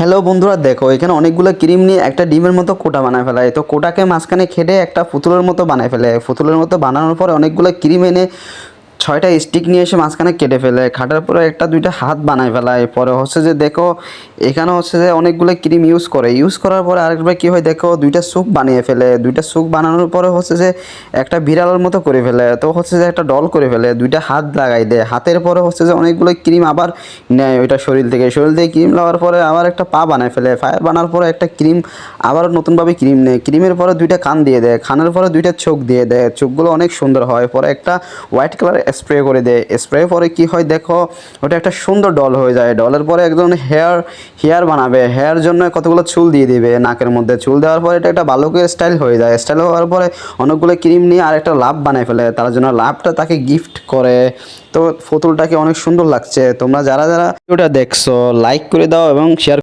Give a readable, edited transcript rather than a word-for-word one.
Hello বন্ধুরা, দেখো এখানে অনেকগুলো ক্রিম নিয়ে একটা ডিমের মতো কোটা বানায় ফেলায়। তো কোটাকে মাঝখানে খেটে একটা পুতুলের মতো বানায় ফেলে। পুতুলের মতো বানানোর পরে অনেকগুলো ক্রিম এনে ৬টা স্টিক নিয়ে এসে মাঝখানে কেটে ফেলে। কাটার পরে একটা দুইটা হাত বানায় ফেলায়। পরে হচ্ছে যে দেখো এখানে হচ্ছে যে অনেকগুলো ক্রিম ইউজ করার পরে আরেকবার কী হয় দেখো, দুইটা স্যুপ বানিয়ে ফেলে। দুইটা স্যুপ বানানোর পরে হচ্ছে যে একটা বিড়ালের মতো করে ফেলে। তো হচ্ছে যে একটা ডল করে ফেলে, দুইটা হাত লাগাই দেয়। হাতের পরে হচ্ছে যে অনেকগুলো ক্রিম আবার নেয় ওইটা শরীর থেকে ক্রিম নেওয়ার পরে আবার একটা পা বানায় ফেলে। পা বানার পরে একটা ক্রিম আবার নতুনভাবে ক্রিম নেয়। ক্রিমের পরে দুইটা কান দিয়ে দেয়, কানের পরে দুইটা চোখ দিয়ে দেয়। চোখগুলো অনেক সুন্দর হয়। পরে একটা হোয়াইট কালার স্প্রে করে দেয়। স্প্রে পরে কি হয় দেখো, ওটা একটা সুন্দর ডল হয়ে যায়। ডলের পরে একজন হেয়ার বানাবে। হেয়ার জন্য কতগুলো চুল দিয়ে দিবে নাকের মধ্যে। চুল দেওয়ার পরে এটা একটা বালকের স্টাইল হয়ে যায়। স্টাইল হওয়ার পরে অনেকগুলো ক্রিম নিয়ে আর একটা লাভ বানায় ফেলে। তার জন্য লাভটা তাকে গিফট করে। তো পুতুলটাকে অনেক সুন্দর লাগছে। তোমরা যারা যারা ভিডিওটা দেখছো লাইক করে দাও এবং শেয়ার